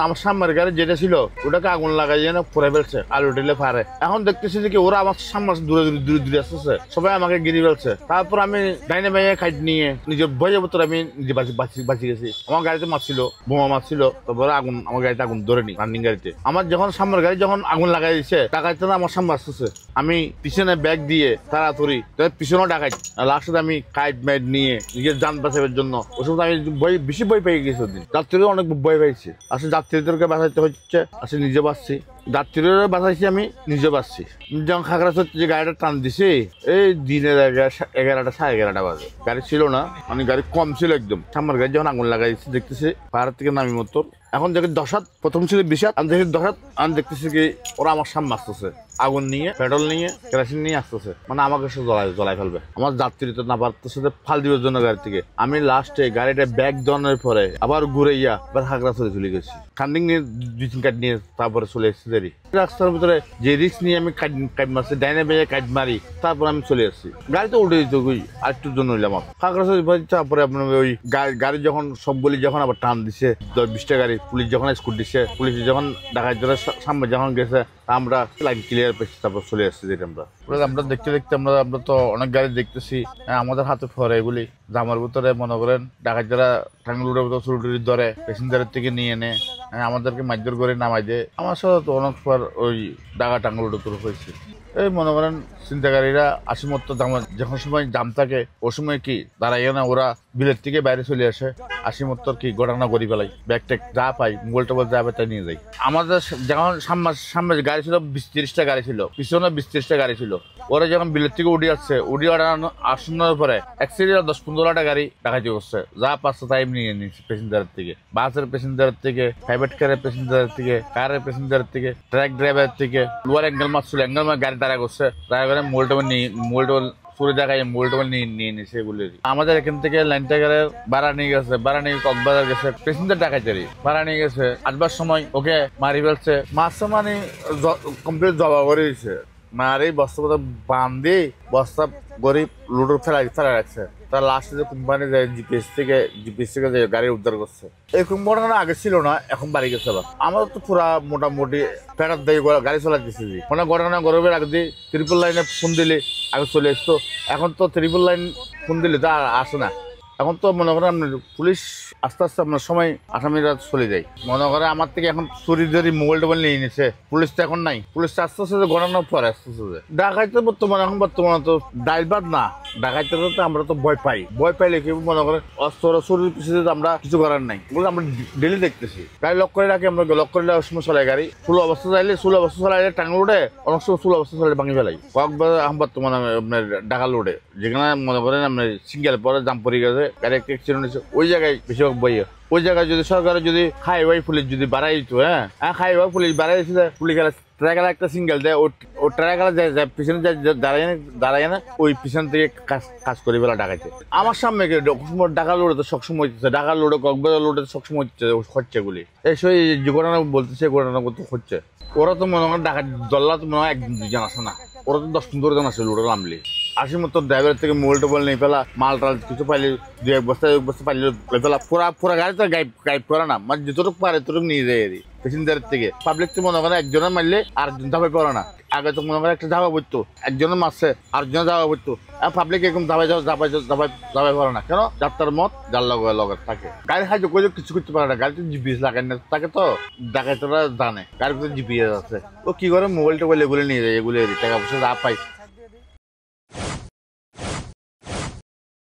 আমার সামনের গাড়ি যেটা ছিল ওটাকে আগুন লাগাইয়ে না পুড়ে ফেলছে, আলু টেলে পারে। এখন দেখতেছি যে কি ওরা আমার সামনে দূরে দূরে দূরে আসতেছে, সবাই আমাকে গিরি ফেলছে। তারপর আমি ডাইনে বাইরে খাইট নিয়ে নিজের ভয়ে ভেতরে আমি নিজে বাঁচি গেছি। আমার গাড়িতে মারছিল, বোমা মারছিল, তারপরে আগুন, আমার গাড়িতে আগুন ধরেনি রানিং গাড়িতে। আমার যখন সামনের গাড়ি যখন আগুন লাগাই দিচ্ছে, ডাকাইতে না আমার সামনে আসতেছে, আমি পিছনে ব্যাগ দিয়ে তাড়াতাড়ি পিছনেও ডাকাই। লাস্টে আমি কাইট মাইট নিয়ে নিজের যান বাঁচাবার জন্য ওই সময় আমি বেশি ভয় পেয়ে গেছি। ওদিন যাত্রীরা অনেক ভয় পেয়েছি। আসলে যাত্রীদেরকে বাঁচাইতে হচ্ছে, আসলে নিজে বাঁচছি, যাত্রীরা বাঁচাইছি, আমি নিজে বাঁচছি। যখন খাগড়াছড়ি যে গাড়িটা টান দিছি, এই দিনের 11টা সাড়ে 11টা বাজে। গাড়ি ছিল না, মানে গাড়ি কম ছিল একদম। সামনের গাড়ি যখন আগুন লাগাইছি দেখতেছি পাহাড় থেকে নামি মতো। এখন দেখি 10 হাত, প্রথম ছিল 20 হাত, আমি দেখি 10 হাত। আমি দেখতেছি কি ওরা আমার সামনে আসতেছে, আগুন নিয়ে, পেট্রোল নিয়ে, কেরোসিন নিয়ে আসতেছে, মানে আমাকে সে জ্বলাই ফেলবে। আমার যাত্রী তো না পারতেছে ফাল দিবার জন্য গাড়ি থেকে। আমি লাস্টে গাড়িটা ব্যাগ দেওয়ানোর পরে আবার ঘুরে আবার খাগড়াছড়ি চলে গেছি। খান্ডিং নিয়ে 2-3 কাট নিয়ে তারপরে চলে এসেছি দেরি। রাস্তার ভিতরে যে রিক্স নিয়ে আমি কাট মারছি, ডাইনে বেজে কাট মারি, তারপর আমি চলে আসছি। গাড়ি তো উল্টে দিত আরেকটুর জন্য হইলাম আমার খাগড়াছড়ি। তারপরে আপনার ওই গাড়ি যখন সবগুলি যখন আবার টান দিছে, 20টা গাড়ি, পুলিশ যখন স্কুট দিচ্ছে, পুলিশ যখন ডাকাত সামনে যখন গেছে, আমরা লাইন ক্লিয়ার পেয়েছি, তারপর চলে আসছি। যেটা আমরা দেখতে দেখতে আমরা তো অনেক গাড়ি দেখতেছি, আমাদের হাতে পরে এগুলি জামার ভিতরে মনে করেন ডাকাত যারা টাঙ্গুলুরের ভিতরে চুরি ধরে প্যাসেঞ্জারের থেকে নিয়ে এনে আমাদেরকে মারধর করে নামাই দেয়। আমার সাথে তো অনেক পর ওই ডাকা টাঙ্গুলুর উপর হয়েছে। এই মনে করেন চিন্তাকারীরা আশিমত্ত যখন সময় জাম থাকে ওই সময় কি দাঁড়াইয়া না, ওরা বিলের থেকে বাইরে চলে আসে, আশিমত্তর কি ঘটনা করি ফেলাই, ব্যাগ ট্যাগ যা পাই, মোবাইল টোবাইল যা পাই তাই নিয়ে যাই। আমাদের যখন সামনে গাড়ি ছিল 20-30টা গাড়ি ছিল, পিছনে 20-30টা গাড়ি ছিল। ওরা যখন বিলের থেকে উঠে আসছে, উঠে আসানোর পরে অ্যাক্সিডেন্ট 10-15টা গাড়ি ডাকাতি করছে, যা পাচ্ছে তাই নিয়ে নিচ্ছে প্যাসেঞ্জারের থেকে, বাসের প্যাসেঞ্জারের থেকে, প্রাইভেট কারের প্যাসেঞ্জারের থেকে, কারের প্যাসেঞ্জারের থেকে, ট্রাক ড্রাইভারের থেকে। লোয়ার অ্যাঙ্গেল মারছিল, অ্যাঙ্গেল মার গাড়ি তারা করছে, তারা করে মোবাইল টোবাইল চুরি দেখায় মোবাইল টোবাইল নিয়ে নিচ্ছে এগুলি। আমাদের এখান থেকে লাইন টাকারের ভাড়া নিয়ে গেছে, ভাড়া নিয়ে কক্সবাজার গেছে, প্যাসেঞ্জার টাকাইতারি ভাড়া নিয়ে গেছে, আসবার সময় ওকে মারি ফেলছে। মাসে মানে কমপ্লিট জবা করে দিচ্ছে, মারি বস্তা বস্তা বান্ধি বস্তা গরিব লুডোর ফেলাই রাখছে। তার লাস্টে যে কোম্পানি যায় জিপিএস থেকে গাড়ি উদ্ধার করছে। এরকম ঘটনা আগে ছিল না, এখন বাড়ি গেছে। আবার আমাদের তো পুরা মোটামুটি ফেরার দিয়ে গাড়ি চালাতেছি, মানে ঘটনা গরমের আগে দিয়ে ট্রিপল লাইনে ফোন দিলে আগে চলে আসতো। এখন তো ট্রিপল লাইন ফোন দিলে তা আসে না। এখন তো মনে করেন আপনার পুলিশ আস্তে আস্তে আপনার সময় আসামিরা চলে যায়। মনে করে আমার থেকে এখন চুরি ধরি মোবাইল টোবাইল নিয়ে নিছে, পুলিশ তো এখন নাই। পুলিশ আস্তে আস্তে গণনার পরে আস্তে আস্তে ডাকাইতে বর্তমানে তো ডাইলবাদ না, ডাকাইতে তো আমরা তো ভয় পাইলে কি মনে করেন অস্ত্র চুরির পিছিয়ে আমরা কিছু করার নাই, বলে আমরা ডেলি দেখতেছি। গাড়ি লক করে রাখি, আমরা লক করে সময় চলাই গাড়ি, ষোলো অবস্থা চাইলে টাঙ্গল উঠে, অনেক সময় ষোলো অবস্থা চাইলে ভাঙি ফেলাই। কয়েকবার বর্তমানে আপনার ডাকা লোডে যেখানে মনে করেন আপনার সিঙ্গেল পরে জাম পড়ে গেছে, গাড়ি একটা অ্যাক্সিডেন্ট হয়েছে, ওই জায়গায় বেশিরভাগ বইয়ে ওই জায়গায় যদি সরকারের যদি হাইওয়ে পুলিশ যদি বাড়াই দিত, হাইওয়ে পুলিশ বাড়াই দিচ্ছে, পুলিশ ট্রাকার একটা সিঙ্গেল দেয়, ও ট্রাকার পিছনে দাঁড়ায় না, ওই পিছন থেকে কাজ করে বেলা ডাকাইছে। আমার সামনে ডাকা লোডে তো সবসময় হচ্ছে, ডাকা লোডে কক্সবাজার লোডে সবসময় হচ্ছে গুলি। এই যে ঘটনা বলতেছে ঘটনা করতে হচ্ছে। ওরা তো মনে হয় ডাকা দল্লা তো মনে হয় 1-2 জন আসে না, ওরা তো 10-15 জন আসে লোডে নামলি। আসি মতো ড্রাইভার থেকে মোবাইল টোবাইল নিয়ে ফেলা, মাল টাল কিছু পাইলে 2-1 বস্তা পাইলে ফেলা, পুরা গাড়ি তো গাইড করে না, মানে যতটুকু পারে ততটুকু নিয়ে যায় প্যাসেঞ্জারের থেকে। পাবলিক তো মনে করে একজনের মারলে আরেকজন ধাবাই পড়ে না। আগে তো মনে করে একটা ধাবা পড়তো, একজনের মারছে আরেকজনের ধাবা পড়তো, পাবলিক এরকম ধাবাই পড়ে না। কেন? যাত্রার মত যার লগে থাকে। গাড়ি খাইতে কই কিছু করতে পারে না, গাড়িতে জিপিএস লাগাই না তাকে, তো ডাকাইতরা জানে গাড়ির ভিতরে জিপিএস আছে। ও কি করে মোবাইল টোবাইল এগুলো নিয়ে যায়, এগুলো টাকা পয়সা যা পাই